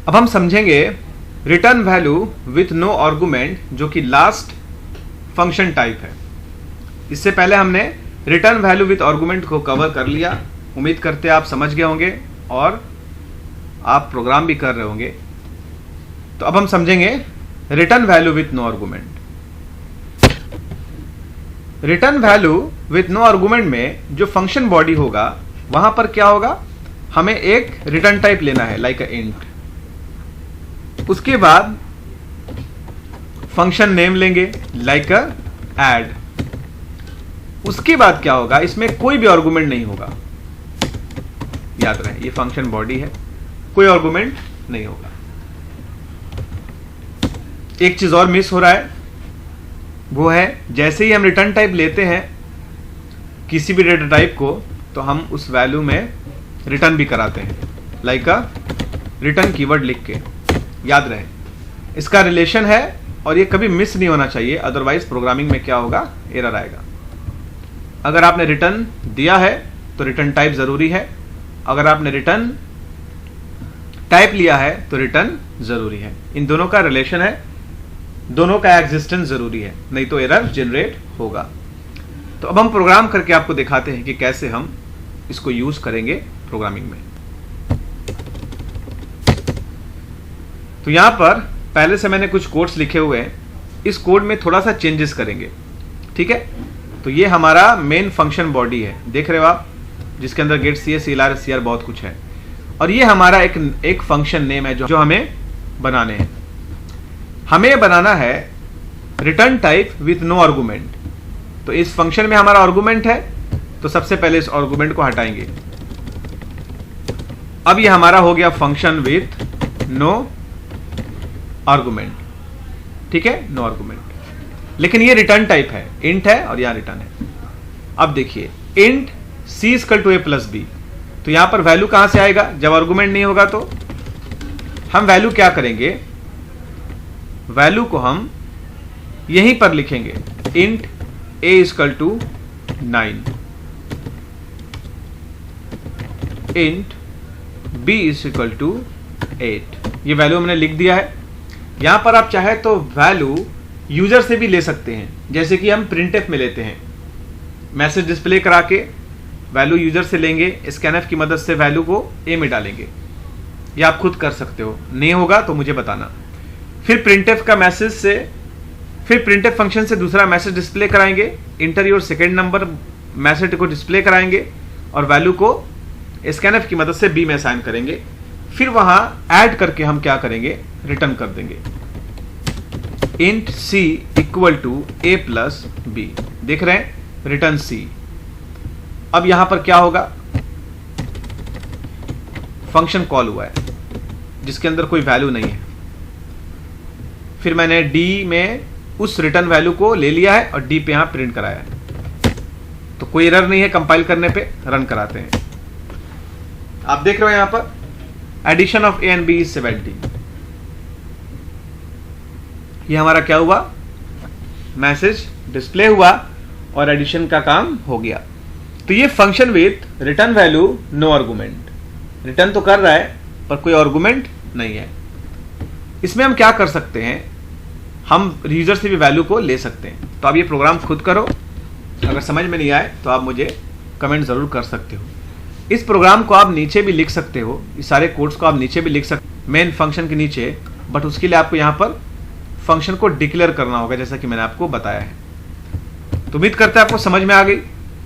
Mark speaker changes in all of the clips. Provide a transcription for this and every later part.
Speaker 1: अब हम समझेंगे return value with no argument, जो कि लास्ट फंक्शन टाइप है। इससे पहले हमने रिटर्न वैल्यू विथ आर्गुमेंट को कवर कर लिया। उम्मीद करते हैं आप समझ गए होंगे और आप प्रोग्राम भी कर रहे होंगे। तो अब हम समझेंगे return value with no argument. Return value with no argument में जो फंक्शन बॉडी होगा वहां पर क्या होगा, हमें एक रिटर्न टाइप लेना है लाइक अ इंट। उसके बाद फंक्शन नेम लेंगे लाइक अ ऐड। उसके बाद क्या होगा, इसमें कोई भी आर्गुमेंट नहीं होगा। याद रहे ये फंक्शन बॉडी है, कोई आर्गुमेंट नहीं होगा। एक चीज और मिस हो रहा है, वो है जैसे ही हम रिटर्न टाइप लेते हैं किसी भी डेटा टाइप को, तो हम उस वैल्यू में रिटर्न भी कराते हैं लाइक अ रिटर्न कीवर्ड लिख के। याद रहे इसका रिलेशन है और ये कभी मिस नहीं होना चाहिए, अदरवाइज प्रोग्रामिंग में क्या होगा, एरर आएगा। अगर आपने रिटर्न दिया है तो रिटर्न टाइप जरूरी है, अगर आपने रिटर्न टाइप लिया है तो रिटर्न जरूरी है। इन दोनों का रिलेशन है, दोनों का एग्जिस्टेंस जरूरी है, नहीं तो एरर जनरेट होगा। तो अब हम प्रोग्राम करके आपको दिखाते हैं कि कैसे हम इसको यूज करेंगे प्रोग्रामिंग में। तो यहां पर पहले से मैंने कुछ कोड्स लिखे हुए हैं, इस कोड में थोड़ा सा चेंजेस करेंगे, ठीक है। तो ये हमारा मेन फंक्शन बॉडी है, देख रहे हो आप, जिसके अंदर गेट सी एल सी बहुत कुछ है। और ये हमारा एक फंक्शन नेम है जो हमें बनाने हैं। हमें बनाना है return type with no argument. तो इस फंक्शन में हमारा आर्गुमेंट है, तो सबसे पहले इस आर्गुमेंट को हटाएंगे। अब ये हमारा हो गया फंक्शन विथ नो आर्गुमेंट, ठीक है, नो आर्गुमेंट। लेकिन ये रिटर्न टाइप है, इंट है और यहां रिटर्न है। अब देखिए int c equal to a plus b, तो यहां पर वैल्यू कहां से आएगा, जब आर्गुमेंट नहीं होगा तो हम वैल्यू क्या करेंगे, वैल्यू को हम यहीं पर लिखेंगे, int a equal to 9, int b equal to 8। ये वैल्यू हमने लिख दिया है। यहां पर आप चाहे तो वैल्यू यूजर से भी ले सकते हैं, जैसे कि हम प्रिंटफ में लेते हैं, मैसेज डिस्प्ले करा के वैल्यू यूजर से लेंगे, स्कैनफ की मदद से वैल्यू को a में डालेंगे। ये आप खुद कर सकते हो, नहीं होगा तो मुझे बताना। फिर प्रिंटफ का मैसेज से, फिर प्रिंटफ फंक्शन से दूसरा मैसेज डिस्प्ले कराएंगे, inter your second number message को डिस्प्ले कराएंगे और वैल्यू को स्कैनफ की मदद से बी में असाइन करेंगे। फिर वहां ऐड करके हम क्या करेंगे, रिटर्न कर देंगे, int c equal to a plus b. देख रहे हैं, रिटर्न सी। अब यहां पर क्या होगा, फंक्शन कॉल हुआ है जिसके अंदर कोई वैल्यू नहीं है। फिर मैंने डी में उस रिटर्न वैल्यू को ले लिया है और डी पे यहां प्रिंट कराया है, तो कोई एरर नहीं है। कंपाइल करने पे रन कराते हैं, आप देख रहे हो यहां पर addition of a and b is 70। ये हमारा क्या हुआ, मैसेज डिस्प्ले हुआ और एडिशन का काम हो गया। तो ये function with return value no argument, return तो कर रहा है पर कोई आर्गुमेंट नहीं है। इसमें हम क्या कर सकते हैं, हम यूजर से भी वैल्यू को ले सकते हैं। तो आप ये प्रोग्राम खुद करो, अगर समझ में नहीं आए तो आप मुझे कमेंट जरूर कर सकते हो। इस प्रोग्राम को आप नीचे भी लिख सकते हो, इस सारे कोड्स को आप नीचे भी लिख सकते हो मेन फंक्शन के नीचे, बट उसके लिए आपको यहाँ पर फंक्शन को डिक्लेयर करना होगा, जैसा कि मैंने आपको बताया है। तो उम्मीद करते हैं आपको समझ में आ गई।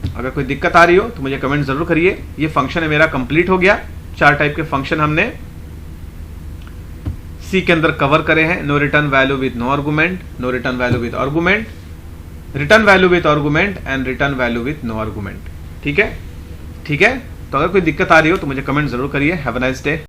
Speaker 1: अगर कोई दिक्कत आ रही हो तो मुझे कमेंट जरूर करिए। ये फंक्शन है मेरा कंप्लीट हो गया। 4 टाइप के फंक्शन हमने सी के अंदर कवर करे हैं, no return value with no argument, no return value with argument, return value with argument and return value with no argument. ठीक है, ठीक है। तो अगर कोई दिक्कत आ रही हो तो मुझे कमेंट जरूर करिए। Have a nice day.